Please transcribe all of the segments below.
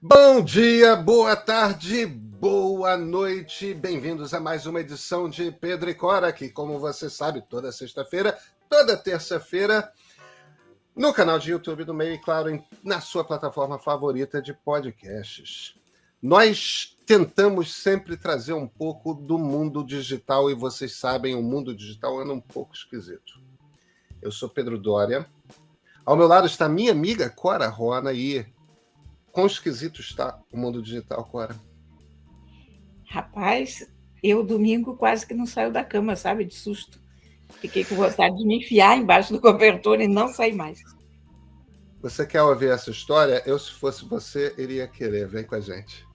Bom dia, boa tarde, boa noite. Bem-vindos a mais uma edição de Pedro e Cora, que, como você sabe, toda sexta-feira, toda terça-feira, no canal de YouTube do Meio e, claro, na sua plataforma favorita de podcasts. Nós tentamos sempre trazer um pouco do mundo digital e vocês sabem, o mundo digital anda um pouco esquisito. Eu sou Pedro Doria. Ao meu lado está minha amiga Cora Rona e quão esquisito está o mundo digital, Cora? Rapaz, eu domingo quase que não saio da cama, sabe? De susto. Fiquei com vontade de me enfiar embaixo do cobertor e não sair mais. Você quer ouvir essa história? Eu, se fosse você, iria querer. Vem com a gente.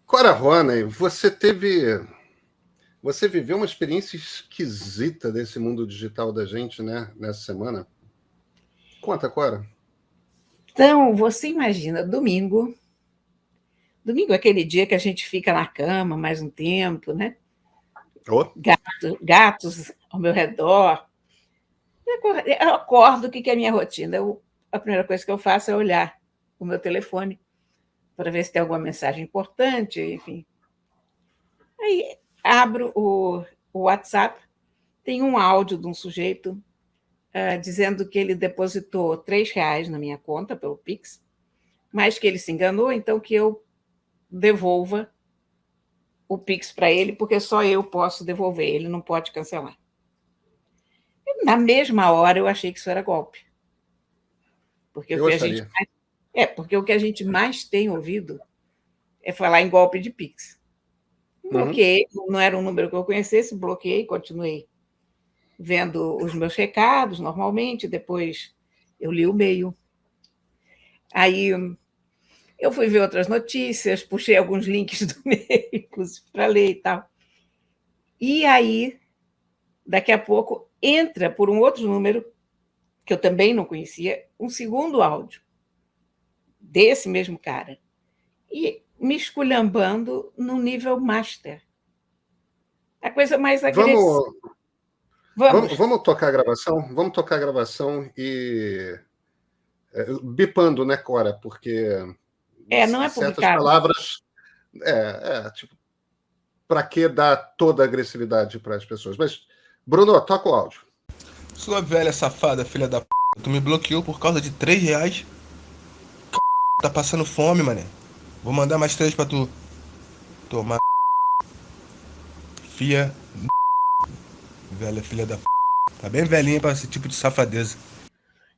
Cora Roney, você viveu uma experiência esquisita desse mundo digital da gente, né? Nessa semana. Conta, Cora. Então, você imagina, domingo. Domingo é aquele dia que a gente fica na cama mais um tempo, Oh. Gatos ao meu redor. Eu acordo, o que é a minha rotina? A primeira coisa que eu faço é olhar o meu telefone para ver se tem alguma mensagem importante, enfim. Aí abro o WhatsApp, tem um áudio de um sujeito dizendo que ele depositou R$ 3 na minha conta pelo Pix, mas que ele se enganou, então que eu devolva o Pix para ele, porque só eu posso devolver, ele não pode cancelar. E, na mesma hora eu achei que isso era golpe. Porque Eu acharia. porque o que a gente mais tem ouvido é falar em golpe de Pix. Bloqueei, não era um número que eu conhecesse, bloqueei, continuei vendo os meus recados normalmente, depois eu li o e-mail. Aí eu fui ver outras notícias, puxei alguns links do e-mail, inclusive, para ler e tal. E aí, daqui a pouco, entra por um outro número, que eu também não conhecia, um segundo áudio desse mesmo cara. E me esculhambando no nível master. A coisa mais agressiva. Vamos tocar a gravação? Vamos tocar a gravação e bipando, né, Cora? Porque Não é certas publicado. palavras tipo, para que dar toda a agressividade para as pessoas? Mas, Bruno, toca o áudio. Sua velha safada, filha da p. Tu me bloqueou por causa de R$ 3? Tá passando fome, mané. Vou mandar mais 3 pra tu. Tomar. Fia. Velha filha da p. Tá bem velhinha pra esse tipo de safadeza.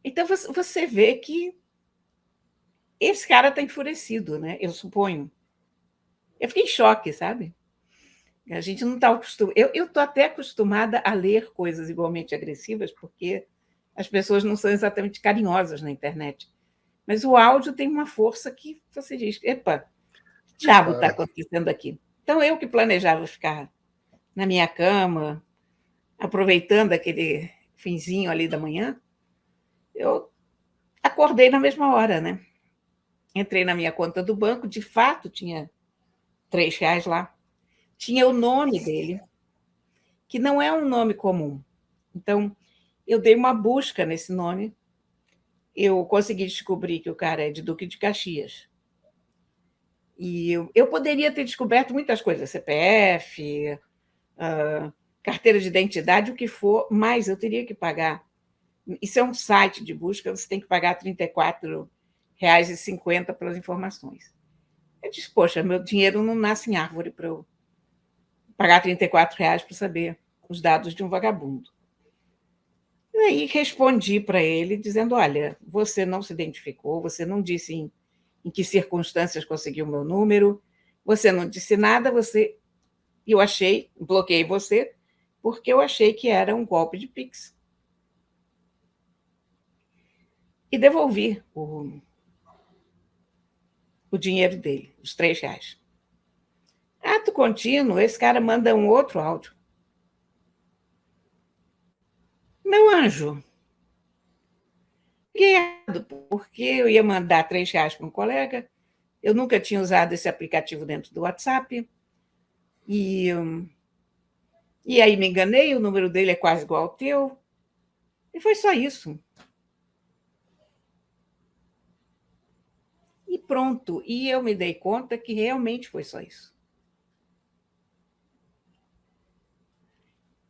Então você vê que esse cara está enfurecido, né? Eu suponho. Eu fiquei em choque, sabe? A gente não está acostumado. Eu estou até acostumada a ler coisas igualmente agressivas, porque as pessoas não são exatamente carinhosas na internet. Mas o áudio tem uma força que você diz: epa, que diabo está acontecendo aqui? Então, eu que planejava ficar na minha cama, aproveitando aquele finzinho ali da manhã, eu acordei na mesma hora, né? Entrei na minha conta do banco, de fato tinha R$ 3 lá. Tinha o nome dele, que não é um nome comum. Então, eu dei uma busca nesse nome, eu consegui descobrir que o cara é de Duque de Caxias. E eu poderia ter descoberto muitas coisas, CPF, carteira de identidade, o que for, mas eu teria que pagar. Isso é um site de busca, você tem que pagar R$ 34,50 pelas informações. Eu disse, poxa, meu dinheiro não nasce em árvore para eu pagar R$ 34 para saber os dados de um vagabundo. E aí respondi para ele dizendo, olha, você não se identificou, você não disse em que circunstâncias conseguiu o meu número, você não disse nada, eu achei, bloqueei você, porque eu achei que era um golpe de Pix. E devolvi o dinheiro dele, os R$ 3. Ato contínuo, esse cara manda um outro áudio. Meu anjo, porque eu ia mandar R$ 3 para um colega, Eu nunca tinha usado esse aplicativo dentro do WhatsApp. E aí me enganei, o número dele é quase igual ao teu. E foi só isso. E pronto. E eu me dei conta que realmente foi só isso.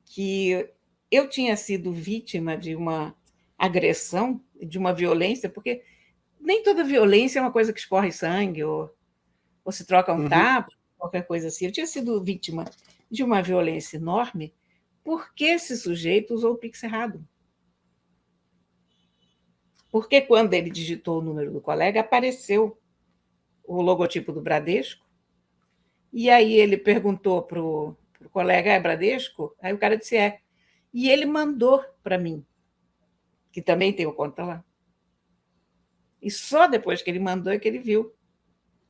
Que eu tinha sido vítima de uma agressão, de uma violência, porque nem toda violência é uma coisa que escorre sangue ou se troca um tapa, qualquer coisa assim. Eu tinha sido vítima de uma violência enorme porque esse sujeito usou o Pix errado. Porque quando ele digitou o número do colega, apareceu o logotipo do Bradesco, e aí ele perguntou para o colega, é Bradesco? Aí o cara disse, é. E ele mandou para mim, que também tem o conta lá. E só depois que ele mandou é que ele viu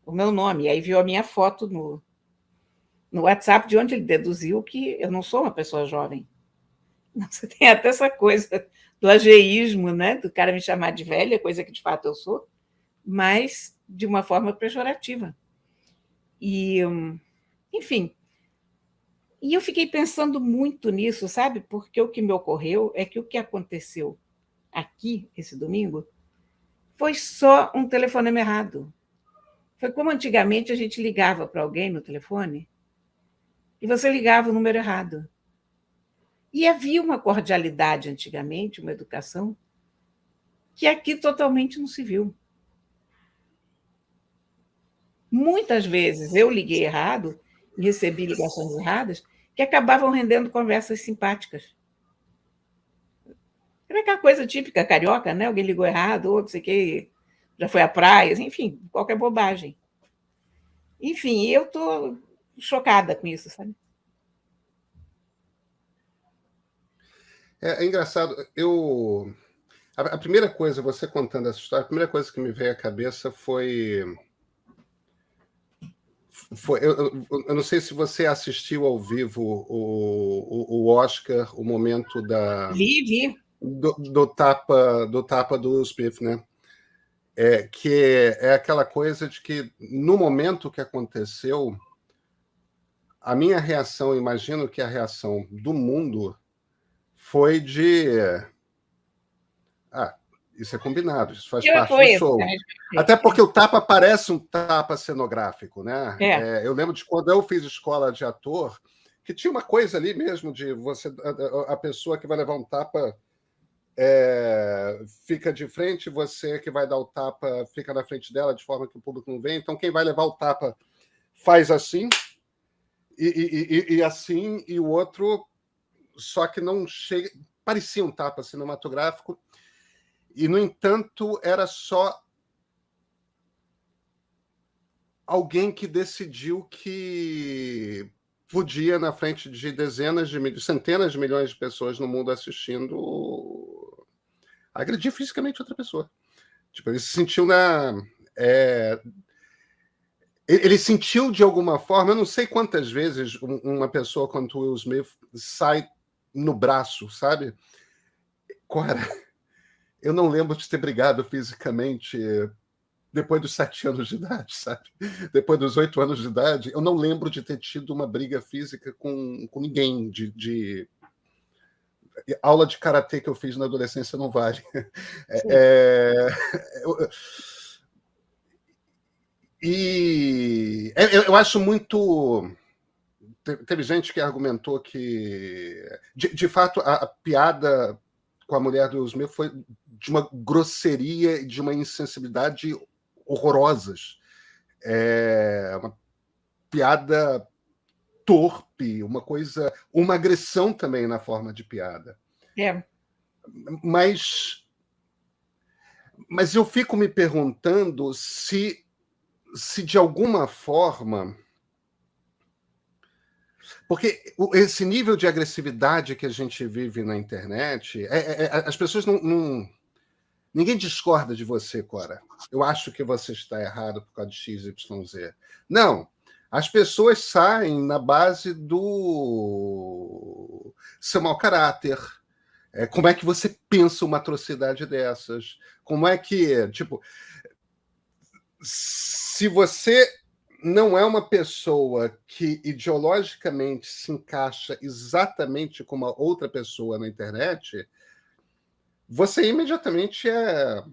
o meu nome, e aí viu a minha foto no WhatsApp, de onde ele deduziu que eu não sou uma pessoa jovem. Você tem até essa coisa do ageísmo, né? Do cara me chamar de velha, coisa que de fato eu sou, mas de uma forma pejorativa. E, enfim, e eu fiquei pensando muito nisso, sabe? Porque o que me ocorreu é que o que aconteceu aqui, esse domingo, foi só um telefonema errado. Foi como antigamente a gente ligava para alguém no telefone e você ligava o número errado. E havia uma cordialidade antigamente, uma educação, que aqui totalmente não se viu. Muitas vezes eu liguei errado e recebi ligações erradas que acabavam rendendo conversas simpáticas. Era aquela coisa típica carioca, né? Alguém ligou errado, ou não sei o quê, já foi à praia, enfim, qualquer bobagem. Enfim, eu estou chocada com isso, sabe? É engraçado, a primeira coisa, você contando essa história, a primeira coisa que me veio à cabeça foi eu não sei se você assistiu ao vivo o Oscar, o momento Vi. do tapa do Will Smith, né? Que é aquela coisa de que, no momento que aconteceu, a minha reação, imagino que a reação do mundo foi de isso é combinado, isso faz parte do show. Até porque o tapa parece um tapa cenográfico, né? Eu lembro de quando eu fiz escola de ator, que tinha uma coisa ali mesmo de você, a pessoa que vai levar um tapa fica de frente, você que vai dar o tapa fica na frente dela, de forma que o público não vê. Então, quem vai levar o tapa faz assim, e assim, e o outro, só que não chega. Parecia um tapa cinematográfico. E, no entanto, era só alguém que decidiu que podia, na frente de centenas de milhões de pessoas no mundo assistindo, agredir fisicamente outra pessoa. Tipo, ele se sentiu ele sentiu de alguma forma, eu não sei quantas vezes uma pessoa quanto Will Smith sai no braço, sabe? Cara, eu não lembro de ter brigado fisicamente depois dos 7 anos de idade, sabe? Depois dos 8 anos de idade, eu não lembro de ter tido uma briga física com ninguém. Aula de karatê que eu fiz na adolescência não vale. Eu acho muito... Teve gente que argumentou que, de fato, a piada com a mulher do Will Smith foi de uma grosseria e de uma insensibilidade horrorosas. Uma piada torpe, uma agressão também na forma de piada. Mas eu fico me perguntando se de alguma forma... Porque esse nível de agressividade que a gente vive na internet, as pessoas não... Ninguém discorda de você, Cora. Eu acho que você está errado por causa de X, Y, Z. Não. As pessoas saem na base do seu mau caráter. Como é que você pensa uma atrocidade dessas? Como é que... Tipo... se você não é uma pessoa que ideologicamente se encaixa exatamente como a outra pessoa na internet, você imediatamente é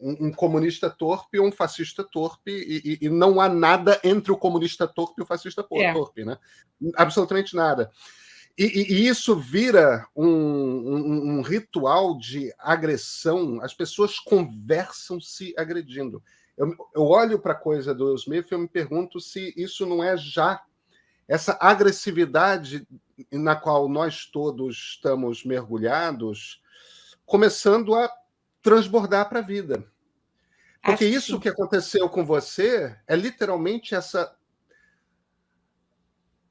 um comunista torpe ou um fascista torpe, e não há nada entre o comunista torpe e o fascista torpe, né? Absolutamente nada. E isso vira um ritual de agressão. As pessoas conversam se agredindo. Eu olho para a coisa do Will Smith e eu me pergunto se isso não é já essa agressividade na qual nós todos estamos mergulhados, começando a transbordar para a vida. Porque isso que aconteceu com você é literalmente essa...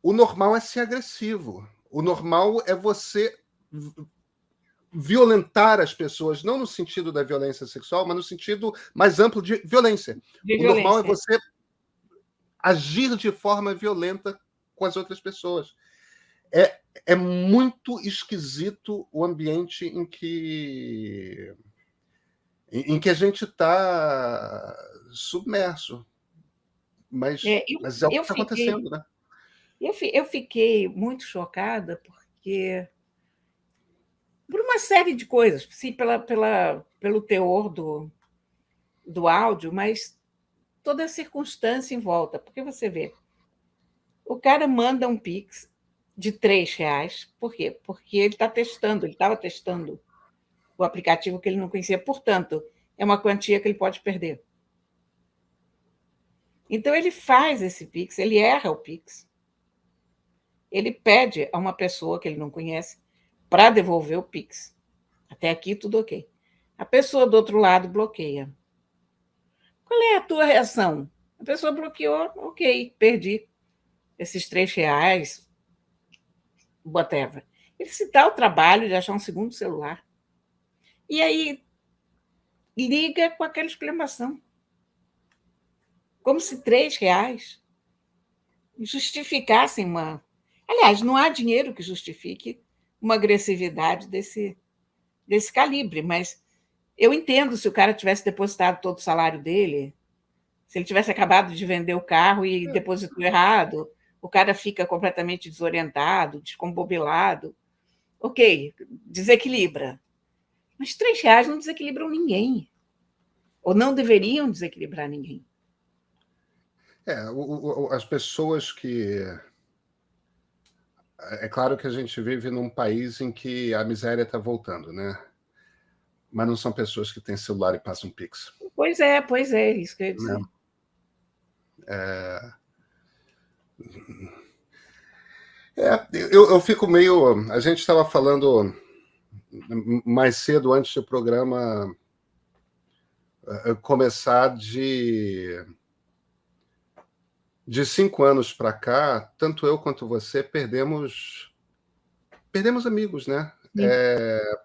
O normal é ser agressivo. O normal é você violentar as pessoas, não no sentido da violência sexual, mas no sentido mais amplo de violência. Normal é você agir de forma violenta com as outras pessoas. É muito esquisito o ambiente em que a gente está submerso. Mas é o que está acontecendo, né? Eu fiquei muito chocada porque por uma série de coisas, sim, pelo teor do áudio, mas toda a circunstância em volta. Porque você vê, o cara manda um Pix de R$3. Por quê? Porque ele estava testando o aplicativo que ele não conhecia. Portanto, é uma quantia que ele pode perder. Então, ele faz esse Pix, ele erra o Pix. Ele pede a uma pessoa que ele não conhece para devolver o Pix. Até aqui, tudo ok. A pessoa do outro lado bloqueia. Qual é a tua reação? A pessoa bloqueou, ok, perdi esses R$3, whatever. Ele se dá o trabalho de achar um segundo celular. E aí, liga com aquela exclamação. Como se R$3 justificassem uma... Aliás, não há dinheiro que justifique uma agressividade desse calibre, mas eu entendo se o cara tivesse depositado todo o salário dele, se ele tivesse acabado de vender o carro e depositou errado, o cara fica completamente desorientado, descombobilado. Ok, desequilibra. Mas R$3 não desequilibram ninguém. Ou não deveriam desequilibrar ninguém. As pessoas que... É claro que a gente vive num país em que a miséria está voltando, né? Mas não são pessoas que têm celular e passam Pix. Pois é, isso que eu ia dizer. Eu fico meio... A gente estava falando mais cedo, antes do programa começar, de 5 anos para cá, tanto eu quanto você perdemos amigos, né?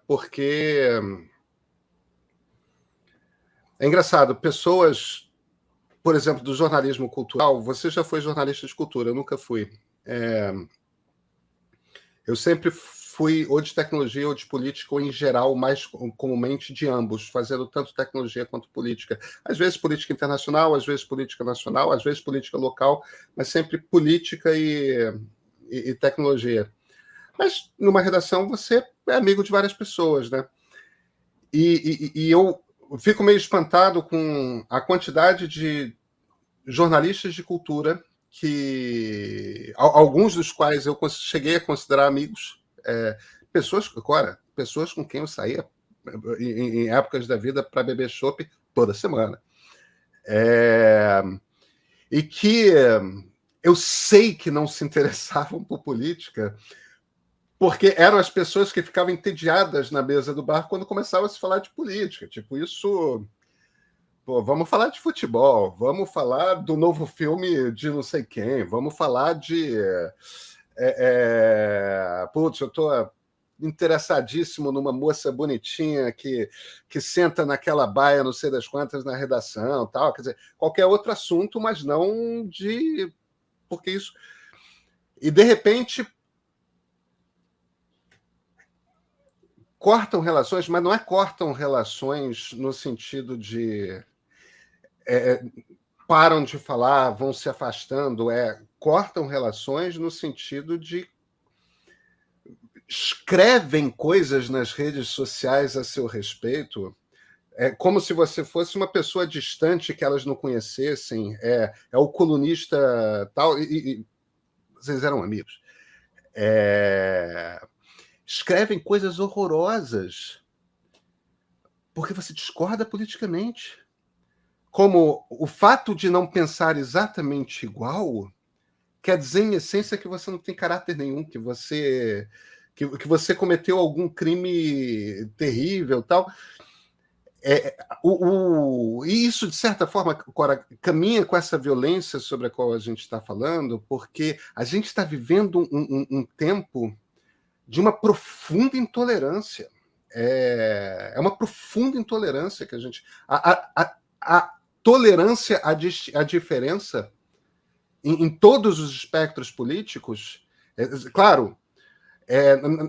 Porque é engraçado, pessoas, por exemplo, do jornalismo cultural. Você já foi jornalista de cultura, eu nunca fui. Eu sempre fui ou de tecnologia ou de política, ou em geral, mais comumente de ambos, fazendo tanto tecnologia quanto política. Às vezes política internacional, às vezes política nacional, às vezes política local, mas sempre política e tecnologia. Mas numa redação você é amigo de várias pessoas, né? E eu fico meio espantado com a quantidade de jornalistas de cultura, que alguns dos quais eu cheguei a considerar amigos, pessoas com quem eu saía em épocas da vida para beber chopp toda semana. E que eu sei que não se interessavam por política, porque eram as pessoas que ficavam entediadas na mesa do bar quando começava a se falar de política. Tipo, isso... Pô, vamos falar de futebol, vamos falar do novo filme de não sei quem, vamos falar de... Putz, eu estou interessadíssimo numa moça bonitinha que senta naquela baia, não sei das quantas, na redação, tal. Quer dizer, qualquer outro assunto, mas não de... Porque isso... E, de repente, cortam relações, mas não cortam relações no sentido de... param de falar, vão se afastando, cortam relações no sentido de escrevem coisas nas redes sociais a seu respeito, como se você fosse uma pessoa distante que elas não conhecessem, o colunista tal, e vocês eram amigos. Escrevem coisas horrorosas porque você discorda politicamente. Como o fato de não pensar exatamente igual quer dizer, em essência, que você não tem caráter nenhum, que você cometeu algum crime terrível, tal. E isso, de certa forma, Cora, caminha com essa violência sobre a qual a gente está falando, porque a gente está vivendo um tempo de uma profunda intolerância. É uma profunda intolerância que a gente... A tolerância à diferença em todos os espectros políticos, claro,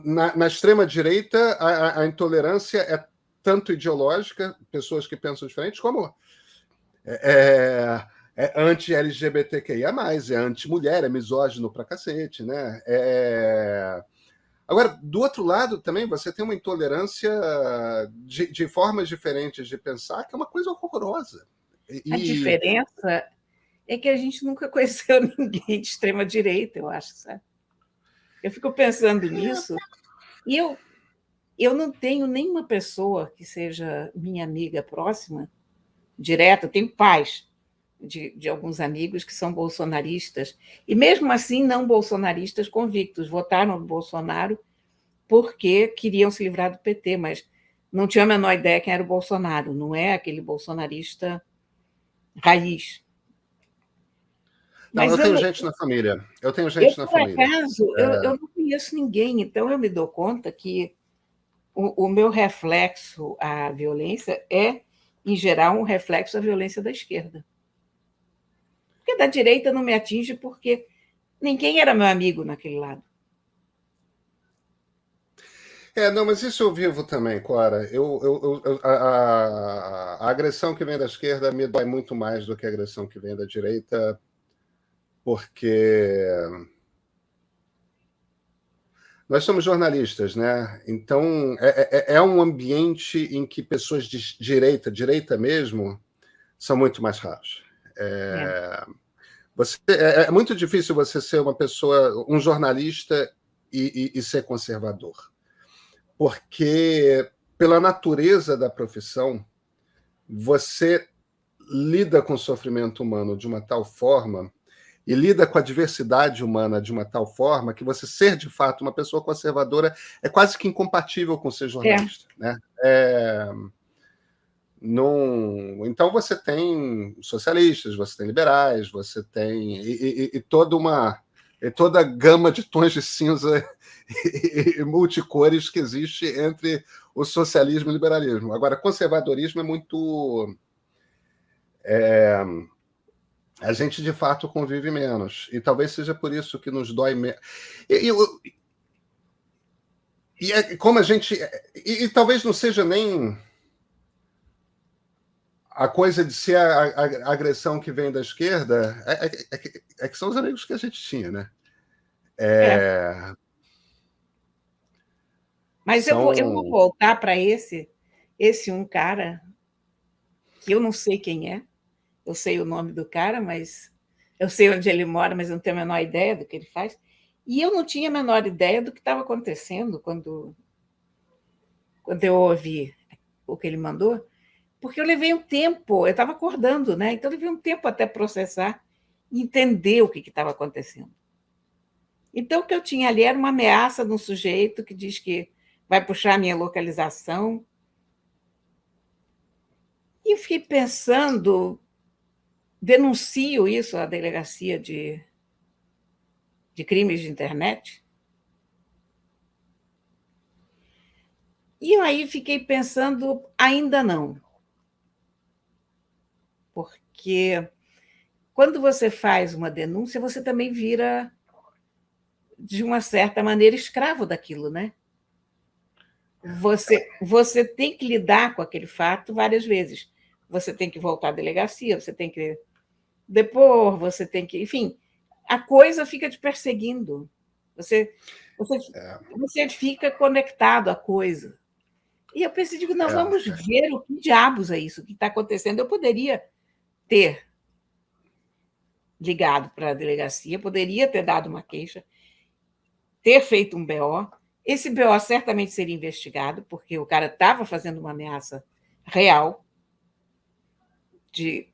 na extrema-direita a intolerância é tanto ideológica, pessoas que pensam diferente, como anti-LGBTQIA+, é anti-mulher, é misógino pra cacete, né? Agora, do outro lado também, você tem uma intolerância de formas diferentes de pensar, que é uma coisa horrorosa. A diferença é que a gente nunca conheceu ninguém de extrema-direita, eu acho, sabe? Eu fico pensando nisso, e eu não tenho nenhuma pessoa que seja minha amiga próxima, direta, eu tenho pais de alguns amigos que são bolsonaristas, e mesmo assim não bolsonaristas convictos, votaram no Bolsonaro porque queriam se livrar do PT, mas não tinha a menor ideia quem era o Bolsonaro, não é aquele bolsonarista raiz. Não, eu tenho gente na família. Eu tenho gente na família. Por acaso, eu não conheço ninguém, então eu me dou conta que o meu reflexo à violência é, em geral, um reflexo à violência da esquerda. Porque da direita não me atinge porque ninguém era meu amigo naquele lado. Não, mas isso eu vivo também, Cora. A agressão que vem da esquerda me dói muito mais do que a agressão que vem da direita, porque nós somos jornalistas, né? Então, é um ambiente em que pessoas de direita mesmo, são muito mais raros. É muito difícil você ser uma pessoa, um jornalista e ser conservador. Porque, pela natureza da profissão, você lida com o sofrimento humano de uma tal forma e lida com a diversidade humana de uma tal forma que você ser, de fato, uma pessoa conservadora é quase que incompatível com ser jornalista. Né? Então, você tem socialistas, você tem liberais, você tem... toda a gama de tons de cinza e multicores que existe entre o socialismo e o liberalismo. Agora, conservadorismo é muito... a gente, de fato, convive menos. E talvez seja por isso que nos dói menos. Como a gente... E talvez não seja nem a coisa de ser a agressão que vem da esquerda, que são os amigos que a gente tinha, né? Mas eu vou voltar para esse um cara que eu não sei quem é. Eu sei o nome do cara, mas eu sei onde ele mora, mas eu não tenho a menor ideia do que ele faz. E eu não tinha a menor ideia do que estava acontecendo quando eu ouvi o que ele mandou, porque eu levei um tempo, eu estava acordando, né? Então eu levei um tempo até processar e entender o que estava acontecendo. Então, o que eu tinha ali era uma ameaça de um sujeito que diz que vai puxar a minha localização. E eu fiquei pensando, denuncio isso à delegacia de crimes de internet? E eu aí fiquei pensando, ainda não. Porque quando você faz uma denúncia, você também vira, de uma certa maneira, escravo daquilo, né? Você tem que lidar com aquele fato várias vezes. Você tem que voltar à delegacia, você tem que depor, você tem que. Enfim, a coisa fica te perseguindo. Você, você fica conectado à coisa. E eu pensei, digo, não, vamos ver o que diabos é isso que está acontecendo. Eu poderia ter ligado para a delegacia, poderia ter dado uma queixa, ter feito um BO. Esse BO certamente seria investigado, porque o cara estava fazendo uma ameaça real de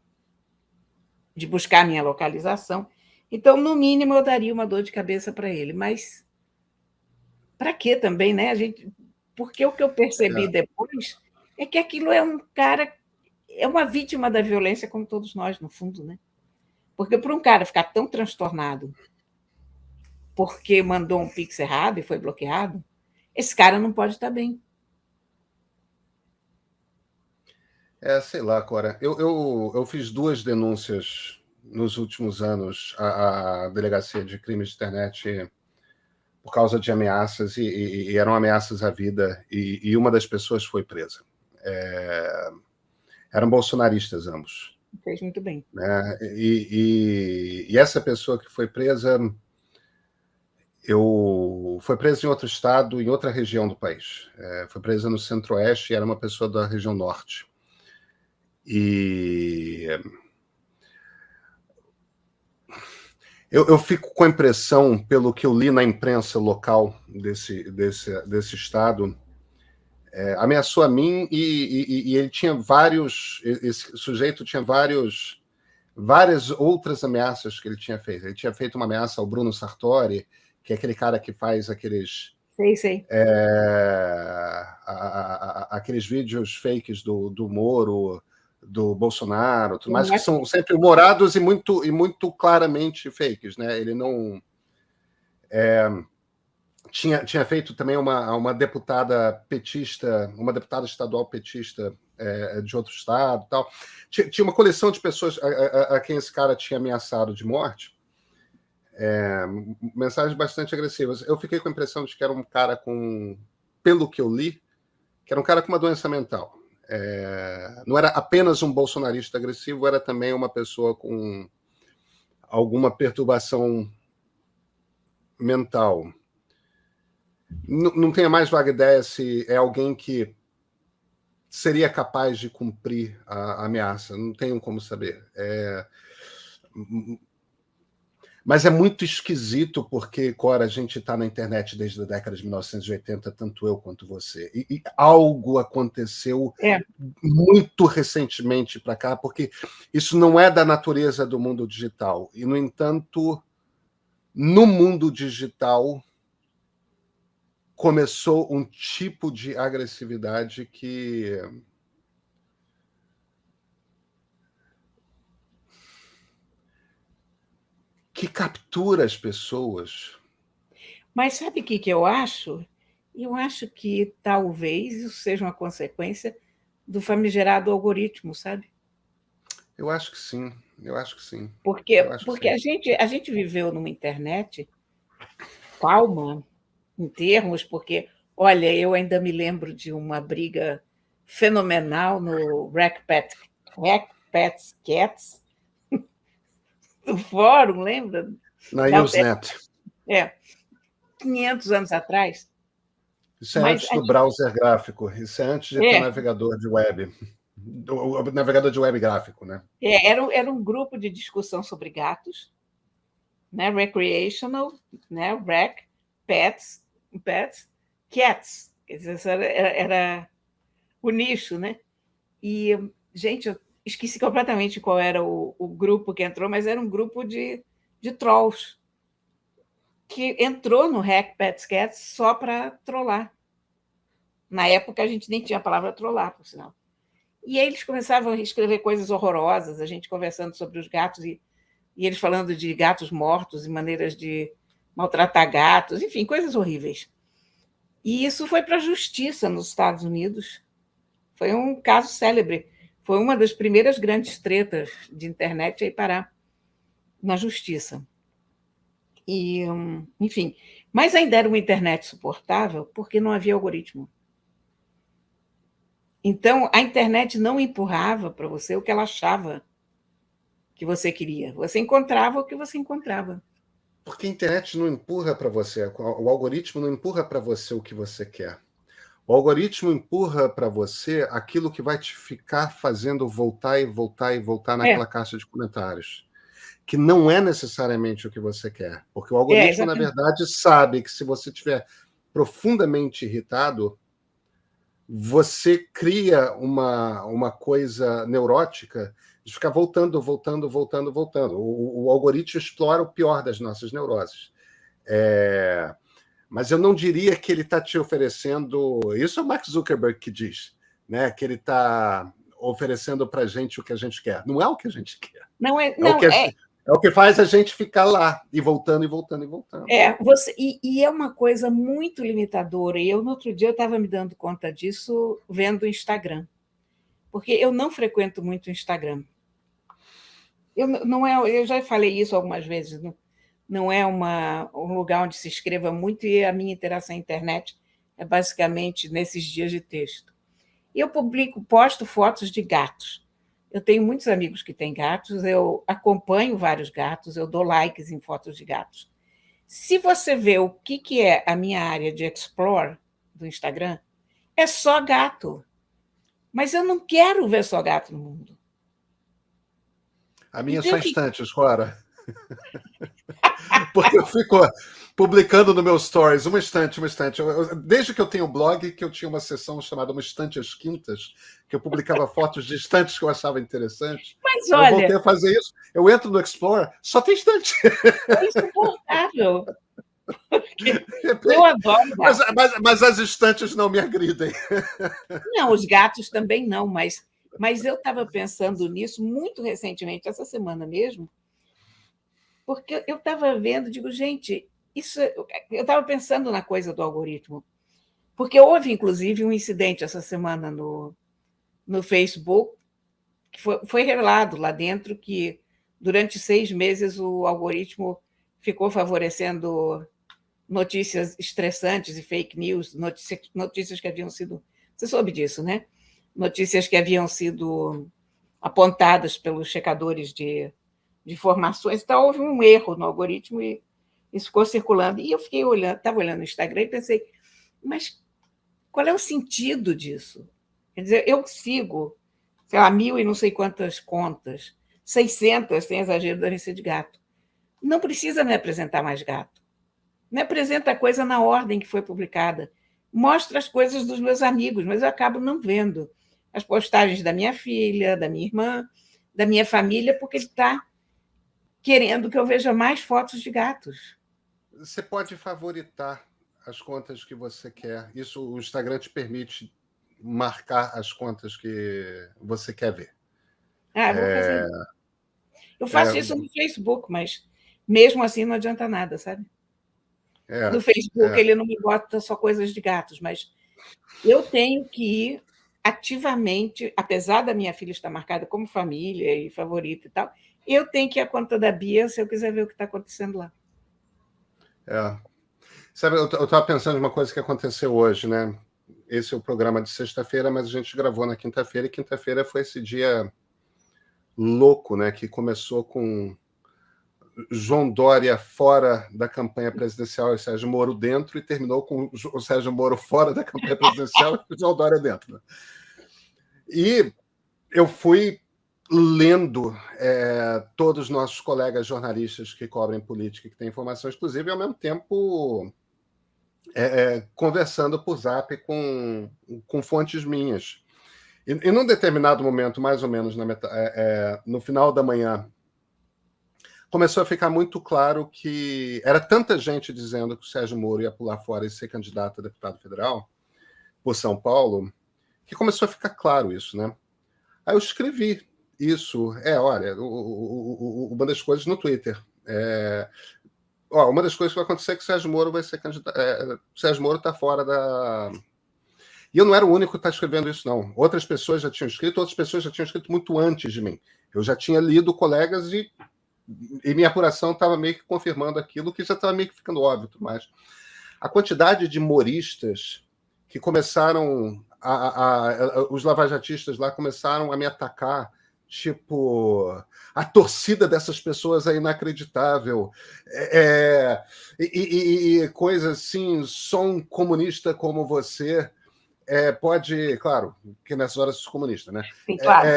buscar a minha localização. Então, no mínimo, eu daria uma dor de cabeça para ele. Mas para quê também, né? Porque o que eu percebi depois é que aquilo é um cara, é uma vítima da violência como todos nós, no fundo, né? Porque para um cara ficar tão transtornado porque mandou um pix errado e foi bloqueado, esse cara não pode estar bem. Sei lá, Cora. Eu fiz 2 denúncias nos últimos anos à Delegacia de Crimes de Internet por causa de ameaças, e eram ameaças à vida, e uma das pessoas foi presa. Eram bolsonaristas ambos. Fez muito bem. Né? E essa pessoa que foi presa, foi presa em outro estado, em outra região do país. Foi presa no Centro-Oeste e era uma pessoa da região Norte. E eu fico com a impressão, pelo que eu li na imprensa local desse estado, ameaçou a mim, e ele tinha esse sujeito tinha várias outras ameaças que ele tinha feito. Ele tinha feito uma ameaça ao Bruno Sartori, que é aquele cara que faz aqueles... Sei. Aqueles vídeos fakes do Moro, do Bolsonaro, tudo mais, que são sempre humorados e muito claramente fakes, né? Ele não... Tinha feito também uma deputada petista, uma deputada estadual petista de outro estado, tal. Tinha uma coleção de pessoas a quem esse cara tinha ameaçado de morte, mensagens bastante agressivas. Eu fiquei com a impressão de que era um cara pelo que eu li, que era um cara com uma doença mental. Não era apenas um bolsonarista agressivo, era também uma pessoa com alguma perturbação mental. Não tenho a mais vaga ideia se é alguém que seria capaz de cumprir a ameaça. Não tenho como saber. Mas é muito esquisito porque, Cora, a gente está na internet desde a década de 1980, tanto eu quanto você. E algo aconteceu muito recentemente para cá, porque isso não é da natureza do mundo digital. E, no entanto, no mundo digital começou um tipo de agressividade que captura as pessoas. Mas sabe o que eu acho? Eu acho que talvez isso seja uma consequência do famigerado algoritmo, sabe? Eu acho que sim. Porque a gente viveu numa internet calma, em termos, porque, olha, eu ainda me lembro de uma briga fenomenal no Rack Pets Cats, do fórum, lembra? Na Usenet. 500 anos atrás. Isso é antes do browser gráfico, isso é antes de ter navegador de web. O navegador de web gráfico, né? Era um grupo de discussão sobre gatos, né? Recreational, né? Rec, pets, cats. Quer dizer, era o nicho, né? E, gente, eu esqueci completamente qual era o grupo que entrou, mas era um grupo de trolls que entrou no Rec, Pets, Cats só para trollar. Na época, a gente nem tinha a palavra trollar, por sinal. E aí eles começavam a escrever coisas horrorosas, a gente conversando sobre os gatos e eles falando de gatos mortos e maneiras de maltratar gatos, enfim, coisas horríveis. E isso foi para a justiça nos Estados Unidos. Foi um caso célebre. Foi uma das primeiras grandes tretas de internet a ir parar na justiça. E, enfim, mas ainda era uma internet suportável porque não havia algoritmo. Então, a internet não empurrava para você o que ela achava que você queria. Você encontrava o que você encontrava. Porque a internet não empurra para você, o algoritmo não empurra para você o que você quer. O algoritmo empurra para você aquilo que vai te ficar fazendo voltar e voltar e voltar naquela caixa de comentários, que não é necessariamente o que você quer. Porque o algoritmo, na verdade, sabe que se você estiver profundamente irritado, você cria uma coisa neurótica de ficar voltando. O algoritmo explora o pior das nossas neuroses. Mas eu não diria que ele está te oferecendo... Isso é o Mark Zuckerberg que diz, né? Que ele está oferecendo para a gente o que a gente quer. Não é o que a gente quer. É o que faz a gente ficar lá, e voltando. E é uma coisa muito limitadora. E eu, no outro dia, eu estava me dando conta disso vendo o Instagram. Porque eu não frequento muito o Instagram. Eu já falei isso algumas vezes, não é um lugar onde se escreva muito, e a minha interação na internet é basicamente nesses dias de texto. E eu posto fotos de gatos. Eu tenho muitos amigos que têm gatos, eu acompanho vários gatos, eu dou likes em fotos de gatos. Se você vê o que é a minha área de explore do Instagram, é só gato. Mas eu não quero ver só gato no mundo. A minha então, são instantes, Cora. Porque eu fico publicando no meu stories uma estante. Desde que eu tenho blog, que eu tinha uma seção chamada Uma Estante às Quintas, que eu publicava fotos de estantes que eu achava interessantes. Mas olha... Eu voltei a fazer isso. Eu entro no Explorer, só tem estante. É insuportável. Eu adoro gatos. Mas as estantes não me agridem. Não, os gatos também não, mas eu estava pensando nisso muito recentemente, essa semana mesmo, porque eu estava vendo, digo, gente, eu estava pensando na coisa do algoritmo, porque houve, inclusive, um incidente essa semana no Facebook, que foi revelado lá dentro que, durante 6 meses, o algoritmo ficou favorecendo notícias estressantes e fake news, notícias que haviam sido... Você soube disso, né? Notícias que haviam sido apontadas pelos checadores de informações. Então, houve um erro no algoritmo e isso ficou circulando. E eu estava olhando no Instagram e pensei, mas qual é o sentido disso? Quer dizer, eu sigo, sei lá, 1.000 e não sei quantas contas, 600, sem exagero, devem ser de gato. Não precisa me apresentar mais gato. Me apresenta a coisa na ordem que foi publicada. Mostra as coisas dos meus amigos, mas eu acabo não vendo as postagens da minha filha, da minha irmã, da minha família, porque ele está querendo que eu veja mais fotos de gatos. Você pode favoritar as contas que você quer. Isso o Instagram te permite marcar as contas que você quer ver. Eu vou fazer. Eu faço isso no Facebook, mas mesmo assim não adianta nada, sabe? No Facebook ele não me bota só coisas de gatos, mas eu tenho que ir ativamente, apesar da minha filha estar marcada como família e favorita e tal, eu tenho que ir à conta da Bia se eu quiser ver o que está acontecendo lá. Sabe, eu estava pensando em uma coisa que aconteceu hoje, né? Esse é o programa de sexta-feira, mas a gente gravou na quinta-feira, e quinta-feira foi esse dia louco, né? Que começou com João Dória fora da campanha presidencial e Sérgio Moro dentro, e terminou com o Sérgio Moro fora da campanha presidencial e o João Dória dentro. Né? E eu fui lendo todos os nossos colegas jornalistas que cobrem política, que têm informação exclusiva, e ao mesmo tempo conversando por Zap com fontes minhas. E num determinado momento, mais ou menos no final da manhã, começou a ficar muito claro que era tanta gente dizendo que o Sérgio Moro ia pular fora e ser candidato a deputado federal por São Paulo, que começou a ficar claro isso, né? Aí eu escrevi isso. Olha, uma das coisas no Twitter. Uma das coisas que vai acontecer é que o Sérgio Moro vai ser candidato. O Sérgio Moro está fora da... E eu não era o único que está escrevendo isso, não. Outras pessoas já tinham escrito muito antes de mim. Eu já tinha lido colegas e minha apuração estava meio que confirmando aquilo que já estava meio que ficando óbvio. Mas a quantidade de moristas que começaram os lavajatistas lá começaram a me atacar tipo, a torcida dessas pessoas é inacreditável. E coisas assim, só um comunista como você pode, claro, que nessas horas sou comunista, né? Sim, claro.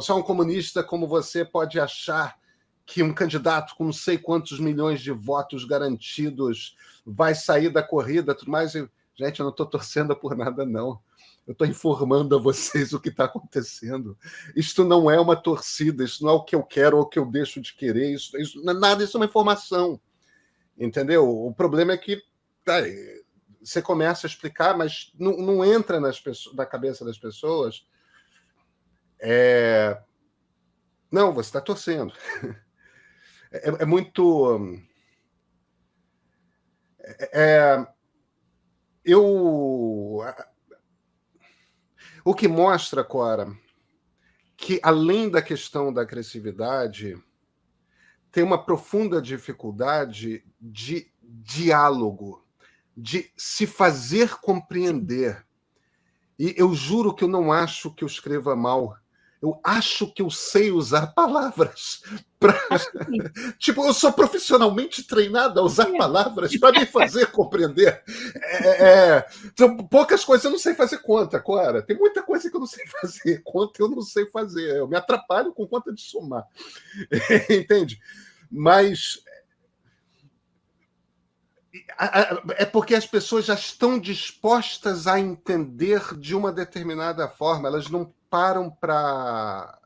Só um comunista como você pode achar que um candidato com não sei quantos milhões de votos garantidos vai sair da corrida, tudo mais. Gente, eu não estou torcendo por nada, não. Eu estou informando a vocês o que está acontecendo. Isto não é uma torcida, isso não é o que eu quero ou o que eu deixo de querer, isso não é nada, isso é uma informação. Entendeu? O problema é que você começa a explicar, mas não entra na cabeça das pessoas. Não, você está torcendo. É muito... O que mostra, Cora, que além da questão da agressividade, tem uma profunda dificuldade de diálogo, de se fazer compreender. E eu juro que eu não acho que eu escreva mal. Eu acho que eu sei usar palavras para... Tipo, eu sou profissionalmente treinado a usar palavras para me fazer compreender. Então, poucas coisas eu não sei fazer conta, Cora. Tem muita coisa que eu não sei fazer. Conta eu não sei fazer. Eu me atrapalho com conta de somar. Entende? Mas... é porque as pessoas já estão dispostas a entender de uma determinada forma, elas não param para...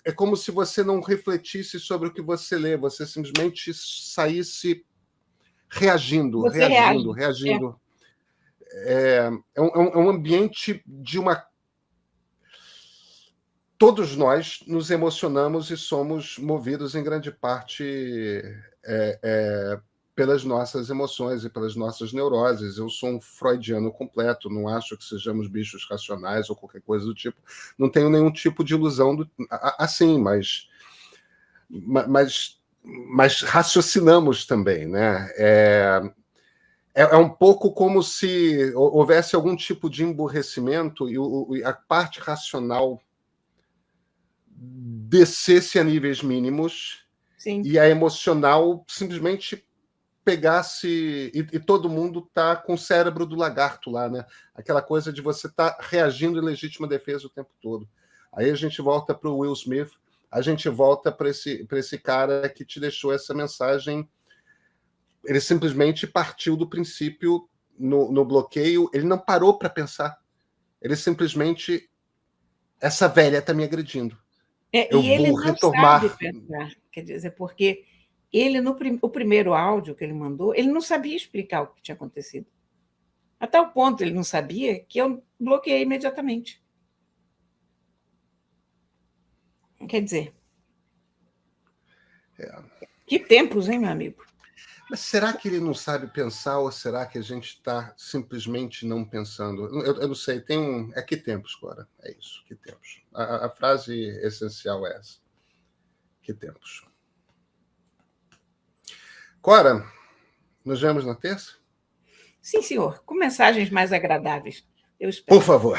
É como se você não refletisse sobre o que você lê, você simplesmente saísse reagindo. É um ambiente de uma... Todos nós nos emocionamos e somos movidos em grande parte pelas nossas emoções e pelas nossas neuroses. Eu sou um freudiano completo, não acho que sejamos bichos racionais ou qualquer coisa do tipo. Não tenho nenhum tipo de ilusão assim, mas raciocinamos também, né? É um pouco como se houvesse algum tipo de emburrecimento e a parte racional descesse a níveis mínimos. Sim. E a emocional simplesmente pegasse... E todo mundo está com o cérebro do lagarto lá, né? Aquela coisa de você estar reagindo em legítima defesa o tempo todo. Aí a gente volta para o Will Smith, a gente volta para esse cara que te deixou essa mensagem. Ele simplesmente partiu do princípio no bloqueio, ele não parou para pensar. Ele simplesmente... Essa velha está me agredindo. Eu ele vou não retomar. sabe pensar, quer dizer, porque ele, o primeiro áudio que ele mandou, ele não sabia explicar o que tinha acontecido. A tal ponto ele não sabia que eu bloqueei imediatamente. Quer dizer, que tempos, hein, meu amigo? Mas será que ele não sabe pensar ou será que a gente está simplesmente não pensando? Eu não sei, tem que tempos, Cora? É isso, que tempos. A frase essencial é essa. Que tempos. Cora, nos vemos na terça? Sim, senhor, com mensagens mais agradáveis. Eu espero. Por favor.